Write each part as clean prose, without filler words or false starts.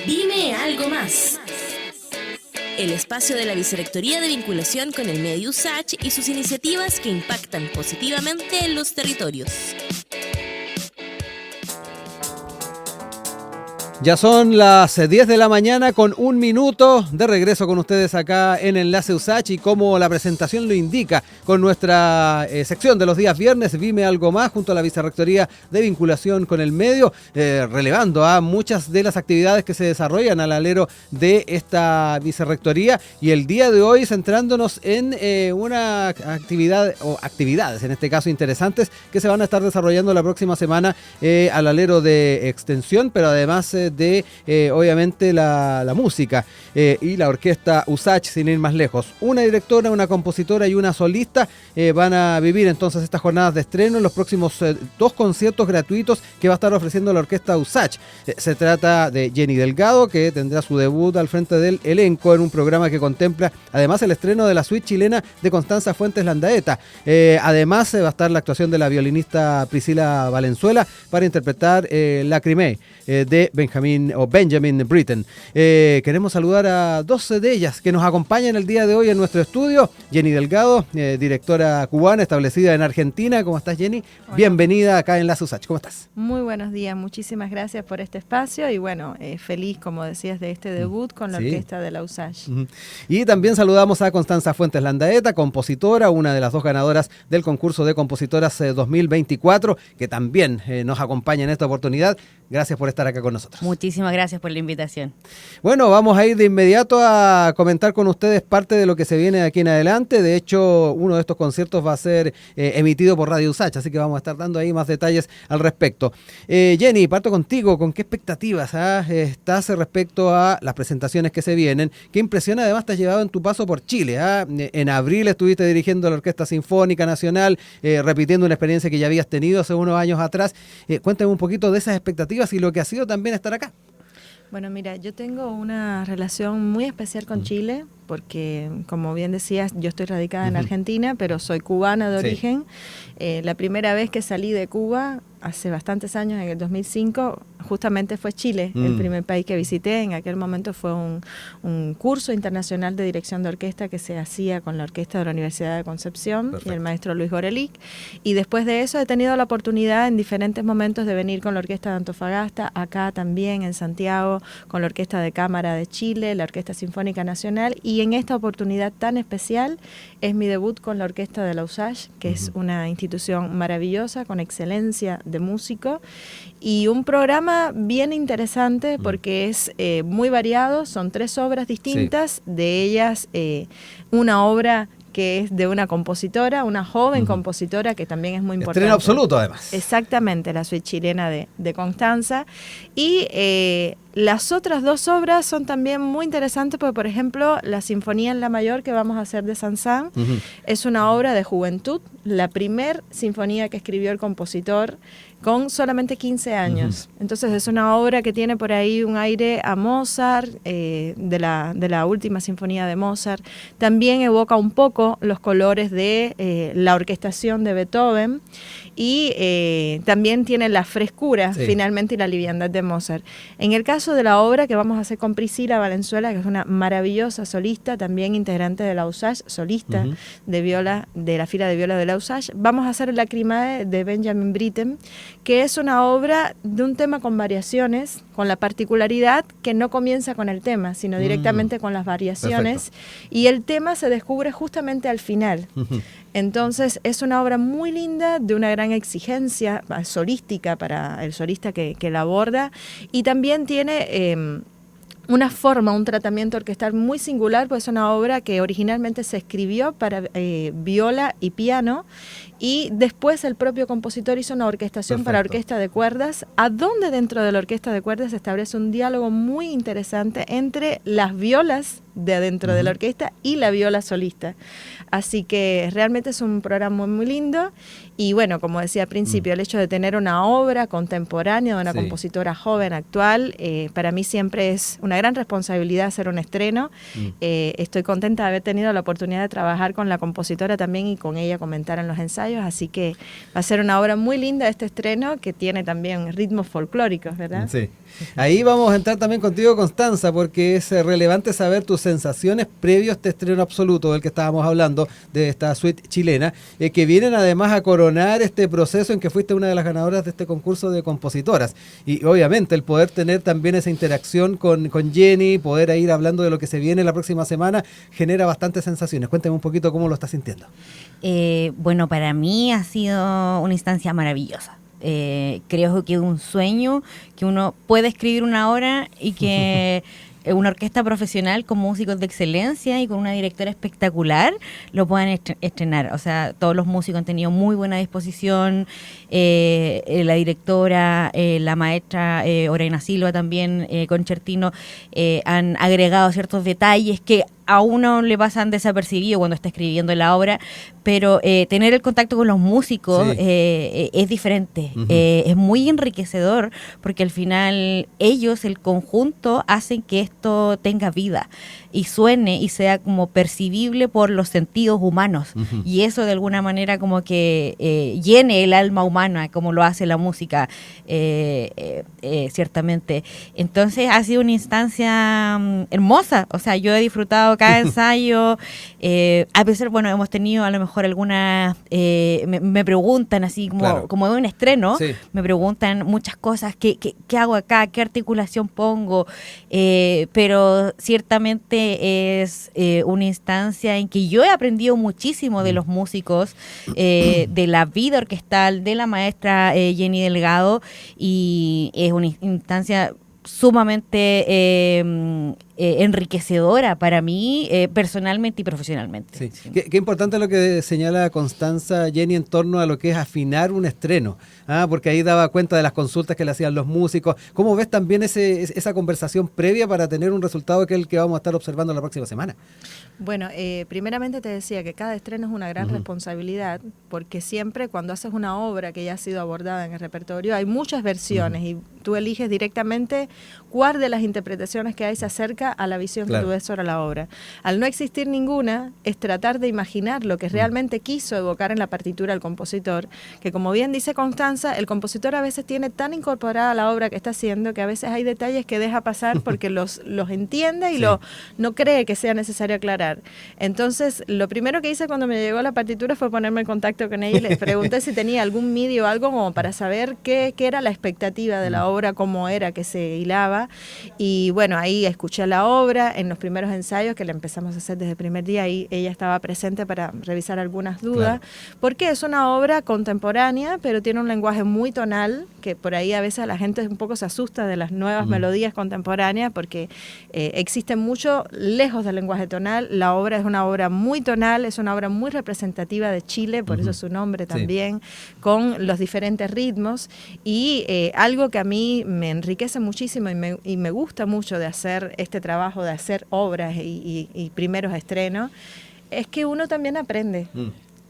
Dime algo más. El espacio de la Vicerrectoría de Vinculación con el Medio USACH y sus iniciativas que impactan positivamente en los territorios. Ya son las 10 de la mañana con 1 minuto de regreso con ustedes acá en Enlace USACH y como la presentación lo indica con nuestra sección de los días viernes, Dime algo más, junto a la Vicerrectoría de Vinculación con el Medio, relevando a muchas de las actividades que se desarrollan al alero de esta Vicerrectoría y el día de hoy centrándonos en una actividad o actividades en este caso interesantes que se van a estar desarrollando la próxima semana al alero de Extensión, pero además de obviamente la música y la orquesta USACH, sin ir más lejos. Una directora, una compositora y una solista van a vivir entonces estas jornadas de estreno en los próximos 2 conciertos gratuitos que va a estar ofreciendo la orquesta USACH. Se trata de Jenny Delgado, que tendrá su debut al frente del elenco en un programa que contempla además el estreno de la suite chilena de Constanza Fuentes Landaeta. Además va a estar la actuación de la violinista Priscila Valenzuela para interpretar Lacrimé de Benjamin Britten. Queremos saludar a 12 de ellas que nos acompañan el día de hoy en nuestro estudio. Jenny Delgado, directora cubana establecida en Argentina. ¿Cómo estás, Jenny? Hola. Bienvenida acá en Enlace USACH. ¿Cómo estás? Muy buenos días, muchísimas gracias por este espacio y bueno, feliz, como decías, de este debut con la orquesta de la USACH. Y también saludamos a Constanza Fuentes Landaeta, compositora, una de las 2 ganadoras del concurso de compositoras 2024, que también nos acompaña en esta oportunidad. Gracias por estar acá con nosotros. Muchísimas gracias por la invitación. Bueno, vamos a ir de inmediato a comentar con ustedes parte de lo que se viene de aquí en adelante. De hecho, uno de estos conciertos va a ser emitido por Radio USACH, así que vamos a estar dando ahí más detalles al respecto. Jenny, parto contigo. ¿Con qué expectativas estás respecto a las presentaciones que se vienen? ¿Qué impresión además te has llevado en tu paso por Chile? En abril estuviste dirigiendo la Orquesta Sinfónica Nacional, repitiendo una experiencia que ya habías tenido hace unos años atrás. Cuéntame un poquito de esas expectativas y lo que ha sido también estar acá. Bueno, mira, yo tengo una relación muy especial con Chile porque, como bien decías, yo estoy radicada en Argentina, pero soy cubana de origen. La primera vez que salí de Cuba, hace bastantes años, en el 2005, justamente fue Chile, el primer país que visité. En aquel momento fue un curso internacional de dirección de orquesta que se hacía con la orquesta de la Universidad de Concepción. Perfecto. Y el maestro Luis Gorelick. Y después de eso he tenido la oportunidad en diferentes momentos de venir con la orquesta de Antofagasta, acá también en Santiago, con la Orquesta de Cámara de Chile, la Orquesta Sinfónica Nacional, y en esta oportunidad tan especial es mi debut con la Orquesta de la USACH, que es una institución maravillosa, con excelencia de músico, y un programa bien interesante porque es muy variado, son 3 obras distintas, de ellas una obra que es de una compositora, una joven compositora que también es muy importante. Estreno absoluto, además. Exactamente, la suite chilena de Constanza. Y las otras 2 obras son también muy interesantes porque, por ejemplo, la Sinfonía en La Mayor que vamos a hacer de Saint-Saëns es una obra de juventud, la primer sinfonía que escribió el compositor con solamente 15 años. Entonces es una obra que tiene por ahí un aire a Mozart, de la última sinfonía de Mozart. También evoca un poco los colores de la orquestación de Beethoven y también tiene la frescura finalmente y la liviandad de Mozart. En el caso de la obra que vamos a hacer con Priscila Valenzuela, que es una maravillosa solista, también integrante de la USACH, solista de viola, de la fila de viola de la USACH, vamos a hacer Lacrimé de Benjamin Britten, que es una obra de un tema con variaciones, con la particularidad que no comienza con el tema, sino directamente con las variaciones. Perfecto. Y el tema se descubre justamente al final. Entonces es una obra muy linda, de una gran exigencia solística para el solista que la aborda, y también tiene una forma, un tratamiento orquestal muy singular, pues es una obra que originalmente se escribió para viola y piano, y después el propio compositor hizo una orquestación para orquesta de cuerdas, a donde dentro de la orquesta de cuerdas se establece un diálogo muy interesante entre las violas de adentro de la orquesta y la viola solista. Así que realmente es un programa muy, muy lindo. Y bueno, como decía al principio, el hecho de tener una obra contemporánea de una compositora joven, actual, para mí siempre es una gran responsabilidad hacer un estreno. Estoy contenta de haber tenido la oportunidad de trabajar con la compositora también y con ella comentar en los ensayos, así que va a ser una obra muy linda este estreno, que tiene también ritmos folclóricos, ¿verdad? Sí. Ahí vamos a entrar también contigo, Constanza, porque es relevante saber tus sensaciones previos a este estreno absoluto del que estábamos hablando, de esta suite chilena, que vienen además a coronar este proceso en que fuiste una de las ganadoras de este concurso de compositoras. Y obviamente el poder tener también esa interacción con Jenny, poder ir hablando de lo que se viene la próxima semana, genera bastantes sensaciones. Cuéntame un poquito cómo lo estás sintiendo. Bueno, para mí ha sido una instancia maravillosa. Creo que es un sueño que uno puede escribir una obra y que una orquesta profesional con músicos de excelencia y con una directora espectacular lo puedan estrenar. O sea, todos los músicos han tenido muy buena disposición, la directora, la maestra Orena Silva también, concertino, han agregado ciertos detalles que a uno le pasan desapercibidos cuando está escribiendo la obra, pero tener el contacto con los músicos es diferente, es muy enriquecedor, porque al final ellos, el conjunto, hacen que esto tenga vida y suene y sea como percibible por los sentidos humanos, y eso de alguna manera como que llene el alma humana, como lo hace la música, ciertamente. Entonces ha sido una instancia hermosa, o sea, yo he disfrutado cada ensayo, a pesar, bueno, hemos tenido a lo mejor algunas, me preguntan así como de un estreno, me preguntan muchas cosas, ¿qué hago acá? ¿Qué articulación pongo? Pero ciertamente es una instancia en que yo he aprendido muchísimo de los músicos, de la vida orquestal, de la maestra Jenny Delgado, y es una instancia sumamente enriquecedora para mí, personalmente y profesionalmente. Sí. Qué importante lo que señala Constanza, Jenny, en torno a lo que es afinar un estreno, porque ahí daba cuenta de las consultas que le hacían los músicos. ¿Cómo ves también esa conversación previa para tener un resultado que es el que vamos a estar observando la próxima semana? Bueno, primeramente te decía que cada estreno es una gran responsabilidad, porque siempre cuando haces una obra que ya ha sido abordada en el repertorio hay muchas versiones y tú eliges directamente cuál de las interpretaciones que hay se acerca a la visión que tú ves sobre la obra. Al no existir ninguna, es tratar de imaginar lo que realmente quiso evocar en la partitura el compositor, que como bien dice Constanza, el compositor a veces tiene tan incorporada la obra que está haciendo que a veces hay detalles que deja pasar porque los entiende y no cree que sea necesario aclarar. Entonces, lo primero que hice cuando me llegó la partitura fue ponerme en contacto con ella y les pregunté si tenía algún MIDI o algo como para saber qué era la expectativa de la obra, cómo era que se hilaba. Y bueno, ahí escuché la obra en los primeros ensayos que la empezamos a hacer desde el primer día, y ella estaba presente para revisar algunas dudas, porque es una obra contemporánea, pero tiene un lenguaje muy tonal, que por ahí a veces la gente un poco se asusta de las nuevas melodías contemporáneas, porque existen mucho lejos del lenguaje tonal. La obra es una obra muy tonal, es una obra muy representativa de Chile, por eso su nombre también, con los diferentes ritmos, y algo que a mí me enriquece muchísimo y me gusta mucho de hacer este trabajo, de hacer obras y primeros estrenos, es que uno también aprende.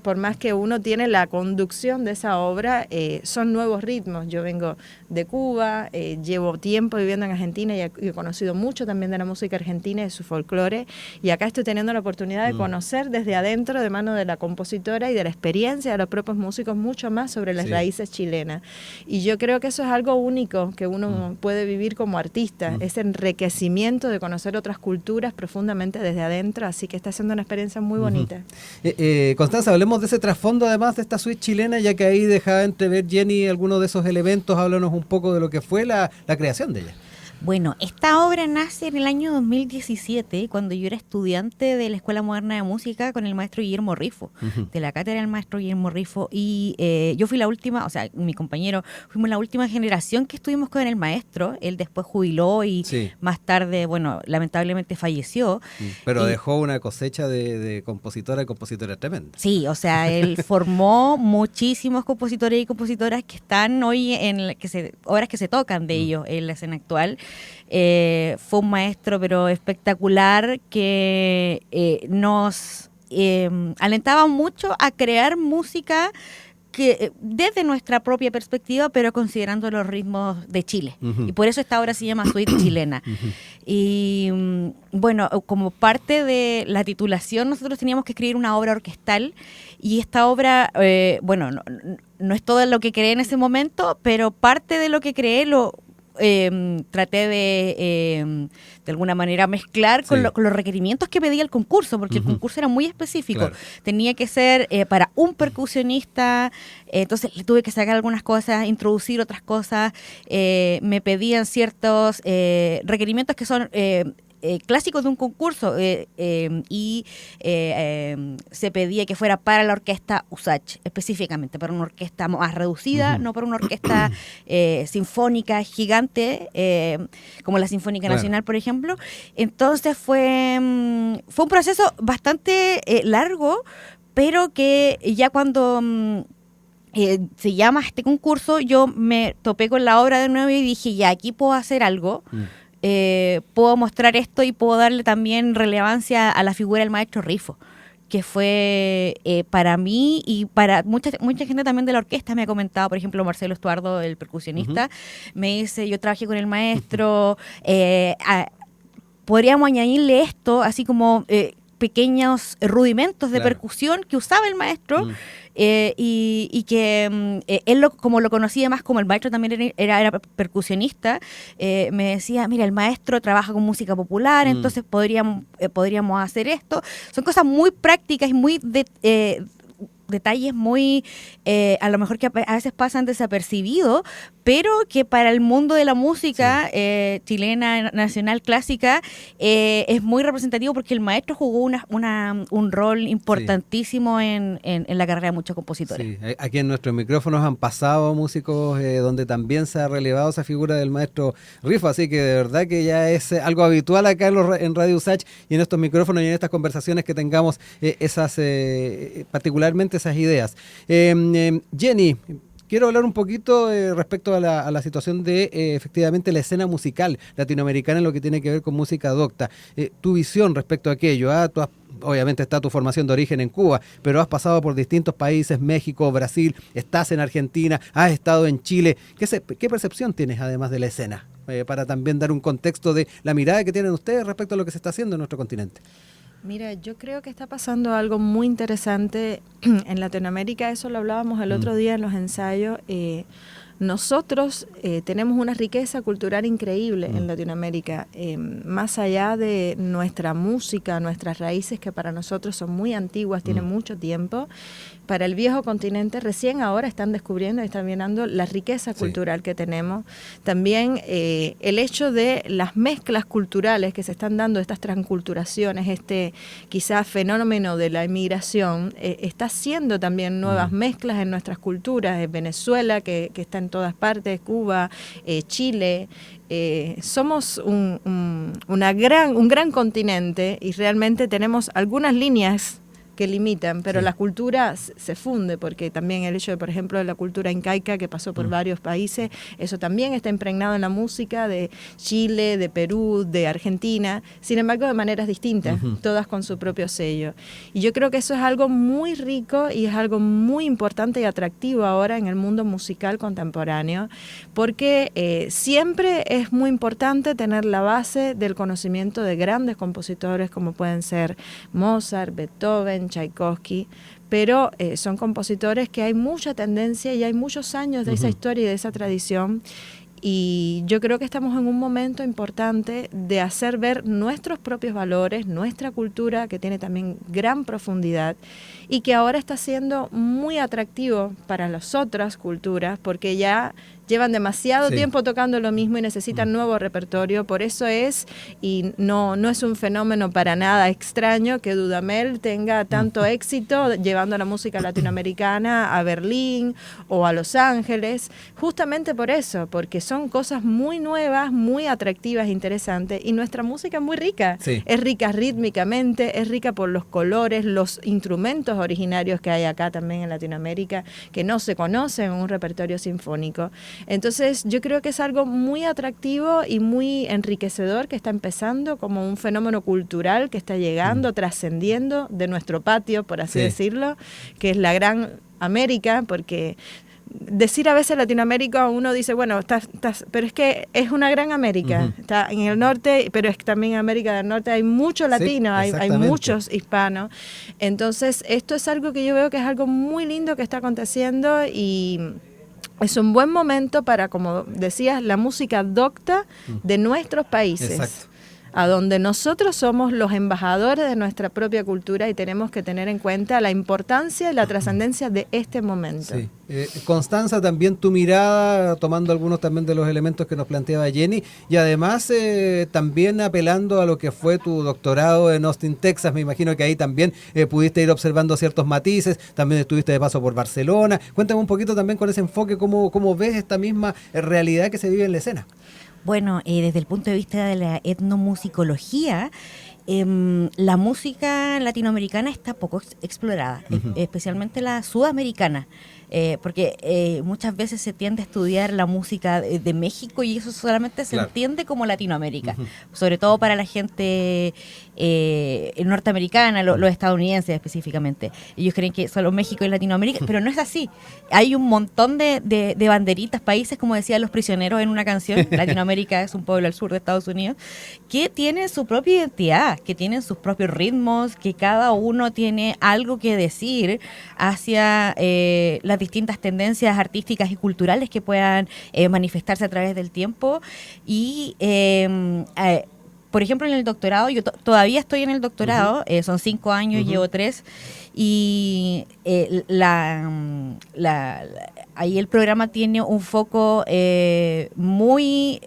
Por más que uno tiene la conducción de esa obra, son nuevos ritmos. Yo vengo de Cuba, llevo tiempo viviendo en Argentina y he conocido mucho también de la música argentina y de su folclore, y acá estoy teniendo la oportunidad de conocer desde adentro, de mano de la compositora y de la experiencia de los propios músicos, mucho más sobre las raíces chilenas. Y yo creo que eso es algo único que uno puede vivir como artista, ese enriquecimiento de conocer otras culturas profundamente desde adentro, así que está siendo una experiencia muy bonita. Constanza, hablemos de ese trasfondo además de esta suite chilena, ya que ahí dejaba entrever Jenny algunos de esos elementos. Háblanos un poco de lo que fue la creación de ella. Bueno, esta obra nace en el año 2017, cuando yo era estudiante de la Escuela Moderna de Música con el maestro Guillermo Rifo, de la cátedra del maestro Guillermo Rifo, y yo fui la última, o sea, mi compañero, fuimos la última generación que estuvimos con el maestro. Él después jubiló y más tarde, bueno, lamentablemente falleció. Pero dejó una cosecha de compositora y compositora tremenda. Sí, o sea, él formó muchísimos compositores y compositoras que están hoy en obras que se tocan de ellos en la escena actual. Fue un maestro pero espectacular que nos alentaba mucho a crear música que desde nuestra propia perspectiva, pero considerando los ritmos de Chile. Ujú. Y por eso esta obra se llama Suite Chilena. Y bueno, como parte de la titulación, nosotros teníamos que escribir una obra orquestal, y esta obra, bueno, no es todo lo que creé en ese momento, pero parte de lo que creé lo traté de alguna manera mezclar con, Sí. con los requerimientos que pedía el concurso, porque el concurso era muy específico. Claro. Tenía que ser para un percusionista, entonces le tuve que sacar algunas cosas, introducir otras cosas. Me pedían ciertos requerimientos que son clásicos de un concurso, y se pedía que fuera para la orquesta USACH, específicamente, para una orquesta más reducida, no para una orquesta sinfónica gigante, como la Sinfónica Claro. Nacional, por ejemplo. Entonces fue un proceso bastante largo, pero que ya cuando se llama este concurso, yo me topé con la obra de nuevo y dije, ya, aquí puedo hacer algo. Puedo mostrar esto y puedo darle también relevancia a la figura del maestro Rifo, que fue para mí y para mucha gente también de la orquesta. Me ha comentado, por ejemplo, Marcelo Estuardo, el percusionista, me dice, yo trabajé con el maestro, podríamos añadirle esto, así como pequeños rudimentos de Claro. percusión que usaba el maestro, y que él, como lo conocía más, como el maestro también era percusionista, me decía, mira, el maestro trabaja con música popular, entonces podríamos hacer esto. Son cosas muy prácticas y muy detalles muy, a lo mejor que a veces pasan desapercibidos, pero que para el mundo de la música chilena, nacional, clásica, es muy representativo, porque el maestro jugó un rol importantísimo en la carrera de muchos compositores. Sí, aquí en nuestros micrófonos han pasado músicos donde también se ha relevado esa figura del maestro Rifo, así que de verdad que ya es algo habitual acá en Radio USACH y en estos micrófonos y en estas conversaciones que tengamos esas particularmente esas ideas. Jenny, quiero hablar un poquito respecto a la situación de efectivamente la escena musical latinoamericana en lo que tiene que ver con música docta. Tu visión respecto a aquello, obviamente está tu formación de origen en Cuba, pero has pasado por distintos países, México, Brasil, estás en Argentina, has estado en Chile. ¿Qué percepción tienes además de la escena? Para también dar un contexto de la mirada que tienen ustedes respecto a lo que se está haciendo en nuestro continente. Mira, yo creo que está pasando algo muy interesante en Latinoamérica. Eso lo hablábamos el otro día en los ensayos. Nosotros tenemos una riqueza cultural increíble en Latinoamérica, más allá de nuestra música, nuestras raíces, que para nosotros son muy antiguas, tienen mucho tiempo. Para el viejo continente recién ahora están descubriendo y están viendo la riqueza cultural que tenemos. También el hecho de las mezclas culturales que se están dando, estas transculturaciones, quizás fenómeno de la inmigración, está haciendo también nuevas mezclas en nuestras culturas. Venezuela, que está en todas partes, Cuba, Chile. Somos un gran continente y realmente tenemos algunas líneas que limitan, pero la cultura se funde, porque también el hecho de, por ejemplo, de la cultura incaica que pasó por varios países, eso también está impregnado en la música de Chile, de Perú, de Argentina, sin embargo de maneras distintas, todas con su propio sello. Y yo creo que eso es algo muy rico y es algo muy importante y atractivo ahora en el mundo musical contemporáneo, porque siempre es muy importante tener la base del conocimiento de grandes compositores como pueden ser Mozart, Beethoven, Tchaikovsky, pero son compositores que hay mucha tendencia y hay muchos años de esa historia y de esa tradición, y yo creo que estamos en un momento importante de hacer ver nuestros propios valores, nuestra cultura, que tiene también gran profundidad y que ahora está siendo muy atractivo para las otras culturas, porque ya llevan demasiado tiempo tocando lo mismo y necesitan nuevo repertorio. Por eso es, y no es un fenómeno para nada extraño, que Dudamel tenga tanto éxito llevando la música latinoamericana a Berlín o a Los Ángeles, justamente por eso, porque son cosas muy nuevas, muy atractivas, interesantes, y nuestra música es muy rica. Es rica rítmicamente, es rica por los colores, los instrumentos originarios que hay acá también en Latinoamérica, que no se conocen en un repertorio sinfónico. Entonces yo creo que es algo muy atractivo y muy enriquecedor que está empezando como un fenómeno cultural que está llegando, trascendiendo de nuestro patio, por así decirlo, que es la gran América, porque decir a veces Latinoamérica, uno dice, bueno, pero es que es una gran América, está en el norte, pero es que también en América del Norte hay muchos latinos, hay muchos hispanos. Entonces, esto es algo que yo veo que es algo muy lindo que está aconteciendo y es un buen momento para, como decías, la música docta de nuestros países. Exacto. A donde nosotros somos los embajadores de nuestra propia cultura y tenemos que tener en cuenta la importancia y la trascendencia de este momento. Sí. Constanza, también tu mirada, tomando algunos también de los elementos que nos planteaba Jenny, y además también apelando a lo que fue tu doctorado en Austin, Texas. Me imagino que ahí también pudiste ir observando ciertos matices, también estuviste de paso por Barcelona. Cuéntame un poquito también con ese enfoque, cómo ves esta misma realidad que se vive en la escena. Bueno, desde el punto de vista de la etnomusicología, la música latinoamericana está poco explorada, especialmente la sudamericana. Porque muchas veces se tiende a estudiar la música de México y eso solamente se entiende como Latinoamérica, sobre todo para la gente norteamericana, los estadounidenses específicamente. Ellos creen que solo México y Latinoamérica, pero no es así. Hay un montón de banderitas, países, como decían Los Prisioneros en una canción, Latinoamérica es un pueblo al sur de Estados Unidos, que tienen su propia identidad, que tienen sus propios ritmos, que cada uno tiene algo que decir hacia las distintas tendencias artísticas y culturales que puedan manifestarse a través del tiempo. Y por ejemplo, en el doctorado, yo todavía estoy en el doctorado, son 5 años, llevo 3, y ahí el programa tiene un foco muy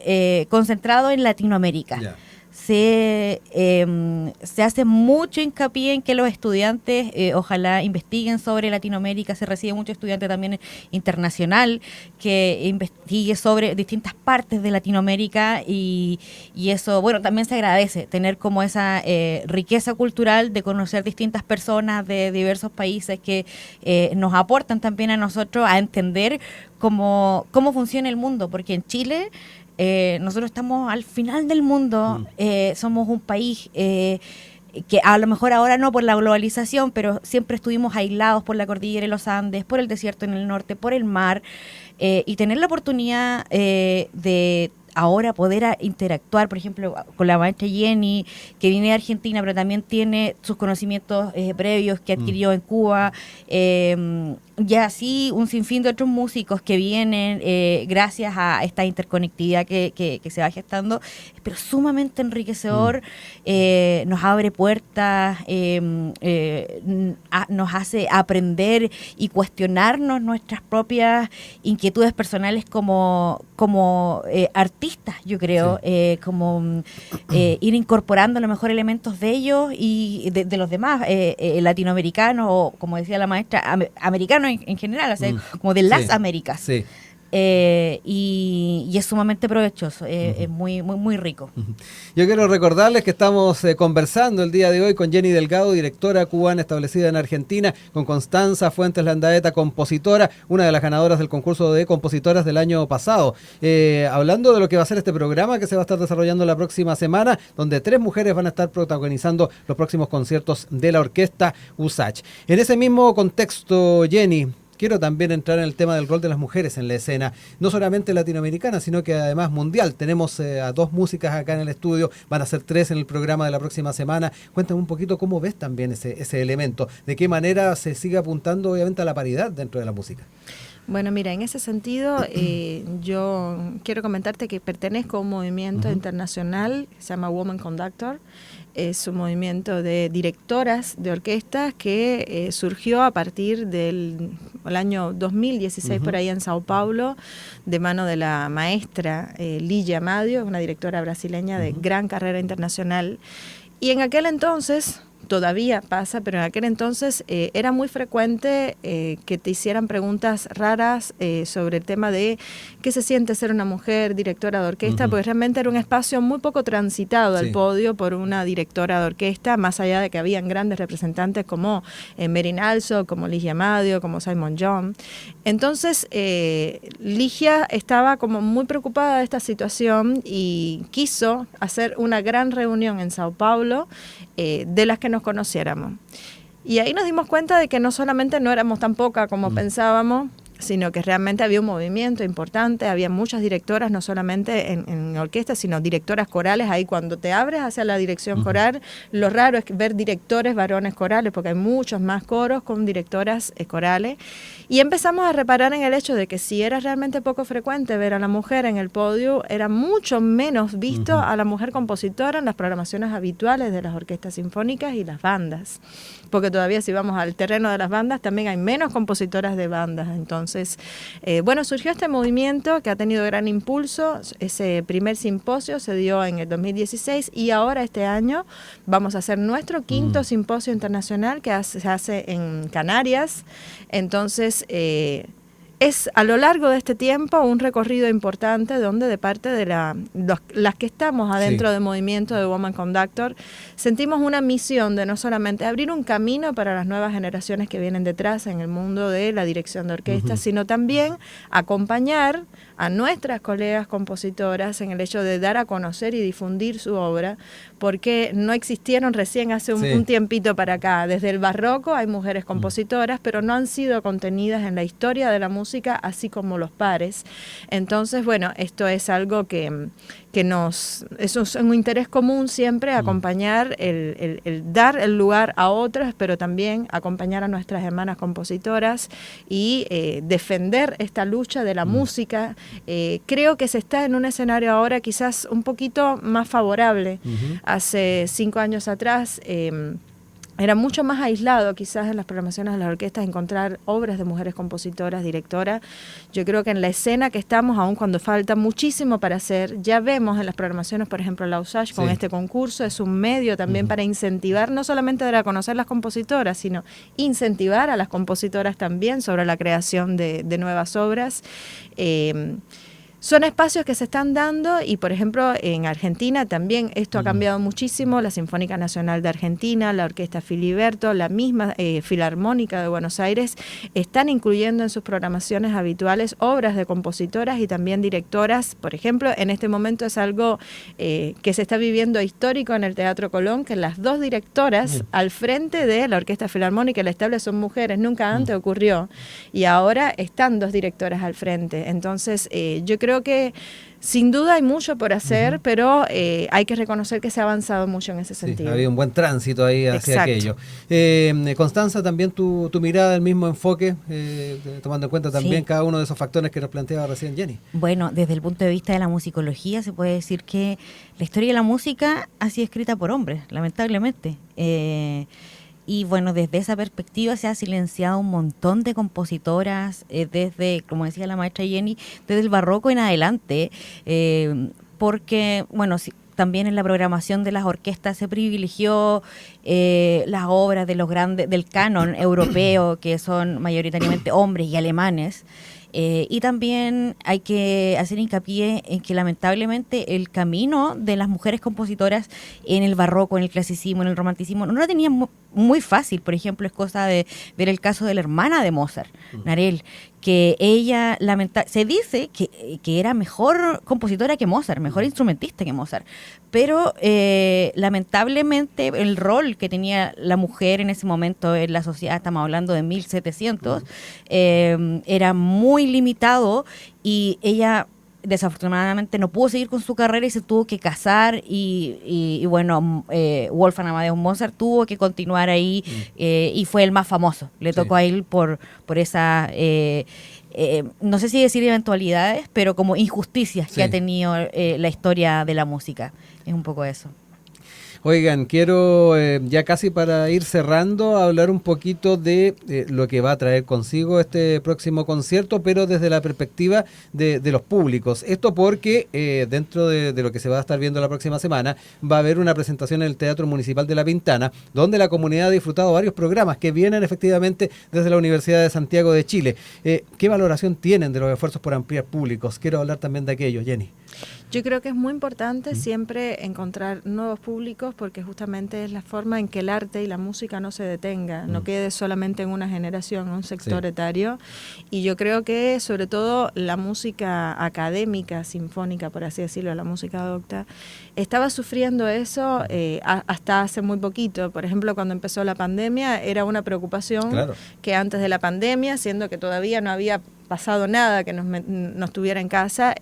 concentrado en Latinoamérica. Yeah. Se hace mucho hincapié en que los estudiantes ojalá investiguen sobre Latinoamérica, se recibe mucho estudiante también internacional que investigue sobre distintas partes de Latinoamérica y eso, bueno, también se agradece tener como esa riqueza cultural de conocer distintas personas de diversos países que nos aportan también a nosotros a entender cómo funciona el mundo, porque en Chile nosotros estamos al final del mundo, somos un país que a lo mejor ahora no por la globalización, pero siempre estuvimos aislados por la cordillera de los Andes, por el desierto en el norte, por el mar, y tener la oportunidad de ahora poder interactuar, por ejemplo, con la maestra Jenny, que viene de Argentina, pero también tiene sus conocimientos previos que adquirió en Cuba, y así un sinfín de otros músicos que vienen gracias a esta interconectividad que se va gestando, pero sumamente enriquecedor, nos abre puertas, nos hace aprender y cuestionarnos nuestras propias inquietudes personales como artistas, yo creo, como ir incorporando a lo mejor elementos de ellos y de los demás, latinoamericanos o, como decía la maestra, americanos en general, o sea, como de las Américas. Sí. Y es sumamente provechoso, es muy, muy, muy rico. Yo quiero recordarles que estamos conversando el día de hoy con Jenny Delgado, directora cubana establecida en Argentina, con Constanza Fuentes Landaeta, compositora, una de las ganadoras del concurso de compositoras del año pasado. Hablando de lo que va a ser este programa que se va a estar desarrollando la próxima semana, donde 3 mujeres van a estar protagonizando los próximos conciertos de la orquesta USACH. En ese mismo contexto, Jenny, quiero también entrar en el tema del rol de las mujeres en la escena, no solamente latinoamericana, sino que además mundial. Tenemos a 2 músicas acá en el estudio, van a ser 3 en el programa de la próxima semana. Cuéntame un poquito cómo ves también ese elemento, de qué manera se sigue apuntando obviamente a la paridad dentro de la música. Bueno, mira, en ese sentido, yo quiero comentarte que pertenezco a un movimiento internacional que se llama Women Conductor. Es un movimiento de directoras de orquestas que surgió a partir del año 2016, por ahí en Sao Paulo, de mano de la maestra Lígia Amadio, una directora brasileña de gran carrera internacional. Y en aquel entonces, todavía pasa, pero en aquel entonces era muy frecuente que te hicieran preguntas raras sobre el tema de qué se siente ser una mujer directora de orquesta, porque realmente era un espacio muy poco transitado al podio por una directora de orquesta, más allá de que habían grandes representantes como Merin Also, como Ligia Madio, como Simon John. Entonces, Ligia estaba como muy preocupada de esta situación y quiso hacer una gran reunión en Sao Paulo de las que nos conociéramos. Y ahí nos dimos cuenta de que no solamente no éramos tan pocas como pensábamos, sino que realmente había un movimiento importante, había muchas directoras, no solamente en orquestas, sino directoras corales. Ahí cuando te abres hacia la dirección coral, lo raro es ver directores varones corales, porque hay muchos más coros con directoras corales. Y empezamos a reparar en el hecho de que si era realmente poco frecuente ver a la mujer en el podio, era mucho menos visto a la mujer compositora en las programaciones habituales de las orquestas sinfónicas y las bandas. Porque todavía si vamos al terreno de las bandas, también hay menos compositoras de bandas. Entonces, bueno, surgió este movimiento que ha tenido gran impulso. Ese primer simposio se dio en el 2016 y ahora este año vamos a hacer nuestro quinto simposio internacional que se hace en Canarias. Entonces, es a lo largo de este tiempo un recorrido importante donde de parte de las que estamos adentro del movimiento de Woman Conductor sentimos una misión de no solamente abrir un camino para las nuevas generaciones que vienen detrás en el mundo de la dirección de orquesta, sino también acompañar a nuestras colegas compositoras en el hecho de dar a conocer y difundir su obra, porque no existieron recién hace un tiempito para acá. Desde el barroco hay mujeres compositoras, pero no han sido contenidas en la historia de la música, así como los pares. Entonces, bueno, esto es algo que eso es un interés común siempre, acompañar, el dar el lugar a otras, pero también acompañar a nuestras hermanas compositoras y defender esta lucha de la música. Creo que se está en un escenario ahora quizás un poquito más favorable. Hace 5 años atrás era mucho más aislado quizás en las programaciones de las orquestas encontrar obras de mujeres compositoras, directoras. Yo creo que en la escena que estamos, aun cuando falta muchísimo para hacer, ya vemos en las programaciones, por ejemplo, la USACH con este concurso, es un medio también para incentivar, no solamente dar a conocer las compositoras, sino incentivar a las compositoras también sobre la creación de nuevas obras. Son espacios que se están dando y, por ejemplo, en Argentina también esto ha cambiado muchísimo. La Sinfónica Nacional de Argentina, la Orquesta Filiberto, la misma Filarmónica de Buenos Aires están incluyendo en sus programaciones habituales obras de compositoras y también directoras. Por ejemplo, en este momento es algo que se está viviendo histórico en el Teatro Colón, que las 2 directoras al frente de la Orquesta Filarmónica y la Estable son mujeres. Nunca antes ocurrió. Y ahora están 2 directoras al frente. Entonces, yo creo que sin duda hay mucho por hacer, pero hay que reconocer que se ha avanzado mucho en ese sentido. Había un buen tránsito ahí hacia aquello. Constanza, también tu mirada, el mismo enfoque, tomando en cuenta también cada uno de esos factores que nos planteaba recién Jenny. Bueno, desde el punto de vista de la musicología se puede decir que la historia de la música ha sido escrita por hombres, lamentablemente. Y bueno, desde esa perspectiva se ha silenciado un montón de compositoras, desde, como decía la maestra Jenny, desde el barroco en adelante, porque, bueno, también en la programación de las orquestas se privilegió las obras de los grandes, del canon europeo, que son mayoritariamente hombres y alemanes. Y también hay que hacer hincapié en que lamentablemente el camino de las mujeres compositoras en el barroco, en el clasicismo, en el romanticismo, no la tenían muy fácil. Por ejemplo, es cosa de ver el caso de la hermana de Mozart, Narel, que ella se dice que era mejor compositora que Mozart, mejor instrumentista que Mozart, pero lamentablemente el rol que tenía la mujer en ese momento en la sociedad, estamos hablando de 1700, era muy limitado y ella desafortunadamente no pudo seguir con su carrera y se tuvo que casar y bueno, Wolfgang Amadeus Mozart tuvo que continuar ahí y fue el más famoso. Le tocó a él por esa, no sé si decir eventualidades, pero como injusticias que ha tenido la historia de la música. Es un poco eso. Oigan, quiero ya casi para ir cerrando hablar un poquito de lo que va a traer consigo este próximo concierto, pero desde la perspectiva de los públicos. Esto porque dentro de lo que se va a estar viendo la próxima semana va a haber una presentación en el Teatro Municipal de La Pintana, donde la comunidad ha disfrutado varios programas que vienen efectivamente desde la Universidad de Santiago de Chile. ¿Qué valoración tienen de los esfuerzos por ampliar públicos? Quiero hablar también de aquello, Jenny. Yo creo que es muy importante siempre encontrar nuevos públicos porque justamente es la forma en que el arte y la música no se detenga, no quede solamente en una generación, en un sector etario. Y yo creo que sobre todo la música académica, sinfónica, por así decirlo, la música docta, estaba sufriendo eso hasta hace muy poquito. Por ejemplo, cuando empezó la pandemia era una preocupación que antes de la pandemia, siendo que todavía no había pasado nada que nos tuviera en casa,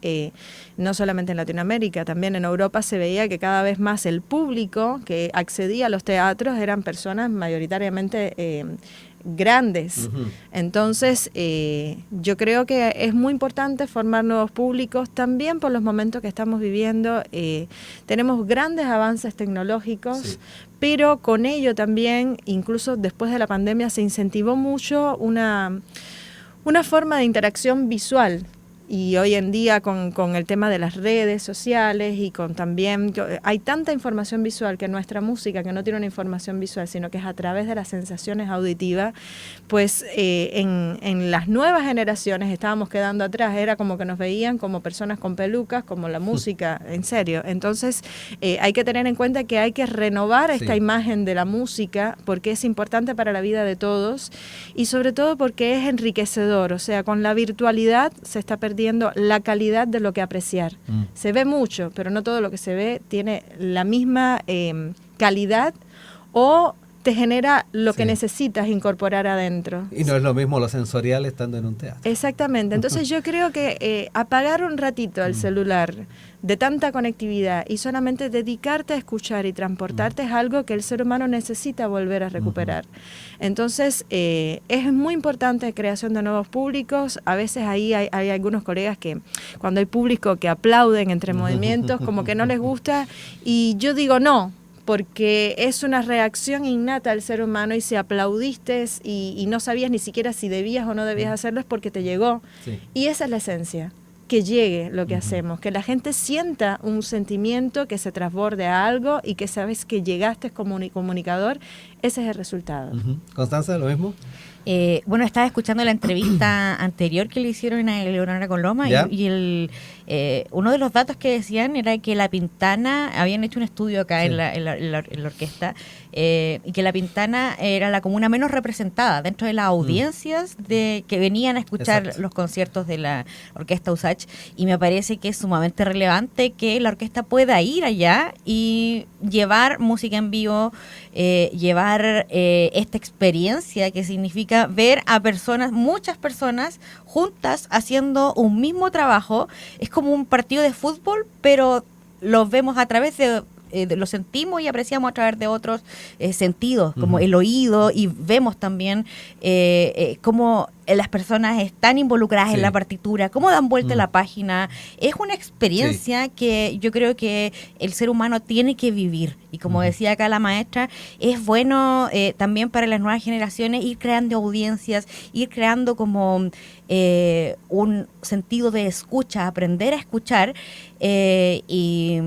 no solamente en Latinoamérica, también en Europa se veía que cada vez más el público que accedía a los teatros eran personas mayoritariamente grandes. Entonces, yo creo que es muy importante formar nuevos públicos, también por los momentos que estamos viviendo. Tenemos grandes avances tecnológicos, pero con ello también, incluso después de la pandemia, se incentivó mucho una forma de interacción visual. Y hoy en día con el tema de las redes sociales y con también, hay tanta información visual que nuestra música, que no tiene una información visual, sino que es a través de las sensaciones auditivas, pues en las nuevas generaciones estábamos quedando atrás, era como que nos veían como personas con pelucas, como la música, en serio. Entonces hay que tener en cuenta que hay que renovar esta imagen de la música porque es importante para la vida de todos y sobre todo porque es enriquecedor, o sea, con la virtualidad se está perdiendo la calidad de lo que apreciar. Se ve mucho, pero no todo lo que se ve tiene la misma calidad o te genera lo que necesitas incorporar adentro. Y no es lo mismo lo sensorial estando en un teatro. Exactamente. Entonces yo creo que apagar un ratito el celular de tanta conectividad y solamente dedicarte a escuchar y transportarte es algo que el ser humano necesita volver a recuperar. Entonces es muy importante la creación de nuevos públicos. A veces ahí hay algunos colegas que cuando hay público que aplauden entre movimientos como que no les gusta y yo digo no, porque es una reacción innata del ser humano y si aplaudiste y no sabías ni siquiera si debías o no debías hacerlo es porque te llegó. Y esa es la esencia, que llegue lo que hacemos, que la gente sienta un sentimiento, que se transborde a algo y que sabes que llegaste como comunicador, ese es el resultado. Constanza, ¿lo mismo? Bueno, estaba escuchando la entrevista anterior que le hicieron a Leonora Coloma y uno de los datos que decían era que La Pintana, habían hecho un estudio acá en la orquesta, y que La Pintana era la comuna menos representada dentro de las audiencias que venían a escuchar los conciertos de la Orquesta USACH, y me parece que es sumamente relevante que la orquesta pueda ir allá y llevar música en vivo, llevar esta experiencia que significa ver a personas, muchas personas juntas haciendo un mismo trabajo. Es como un partido de fútbol, pero lo vemos a través lo sentimos y apreciamos a través de otros sentidos, como el oído, y vemos también cómo las personas están involucradas en la partitura, cómo dan vuelta la página. Es una experiencia que yo creo que el ser humano tiene que vivir. Y como decía acá la maestra, es bueno también para las nuevas generaciones ir creando audiencias, ir creando como un sentido de escucha, aprender a escuchar. Y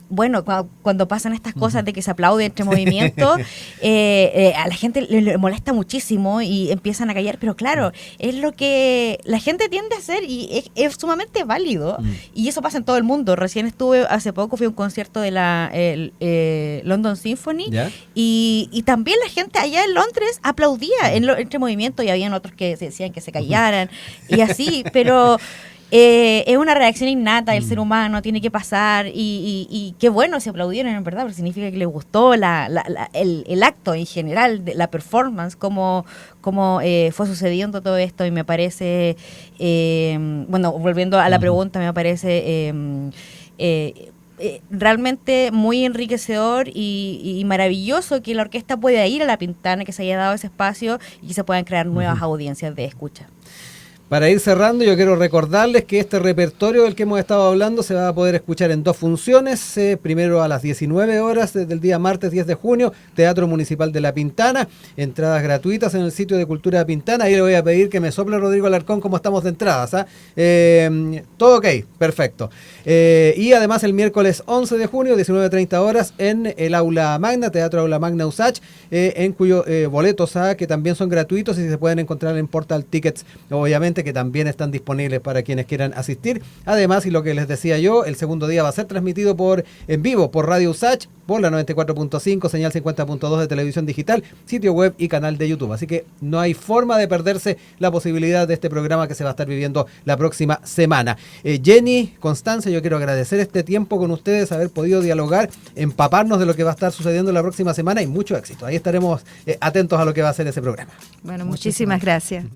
bueno, cuando pasan estas cosas de que se aplaude entre movimientos, a la gente le molesta muchísimo y empiezan a callar, pero claro, es lo que la gente tiende a hacer y es sumamente válido. Y eso pasa en todo el mundo. Recién hace poco fui a un concierto de la London Symphony y también la gente allá en Londres aplaudía entre movimientos y habían otros que decían que se callaran y así, pero es una reacción innata del ser humano, tiene que pasar y qué bueno si aplaudieron en verdad, porque significa que les gustó el acto en general, la performance, cómo fue sucediendo todo esto, y me parece, bueno, volviendo a la pregunta, me parece realmente muy enriquecedor y maravilloso que la orquesta pueda ir a La Pintana, que se haya dado ese espacio y que se puedan crear nuevas audiencias de escucha. Para ir cerrando, yo quiero recordarles que este repertorio del que hemos estado hablando se va a poder escuchar en 2 funciones. Primero a las 19 horas del día martes 10 de junio, Teatro Municipal de La Pintana. Entradas gratuitas en el sitio de Cultura Pintana. Ahí le voy a pedir que me sople Rodrigo Alarcón cómo estamos de entradas. Todo ok, perfecto. Y además el miércoles 11 de junio, 19:30 horas, en el Aula Magna, Teatro Aula Magna USACH, en cuyo boletos que también son gratuitos y se pueden encontrar en Portal Tickets, obviamente, que también están disponibles para quienes quieran asistir. Además, y lo que les decía yo, el segundo día va a ser transmitido en vivo por Radio USACH, por la 94.5, señal 50.2 de televisión digital, sitio web y canal de YouTube. Así que no hay forma de perderse la posibilidad de este programa que se va a estar viviendo la próxima semana. Jenny, Constanza, yo quiero agradecer este tiempo con ustedes, haber podido dialogar, empaparnos de lo que va a estar sucediendo la próxima semana y mucho éxito. Ahí estaremos atentos a lo que va a ser ese programa. Bueno, muchísimas gracias.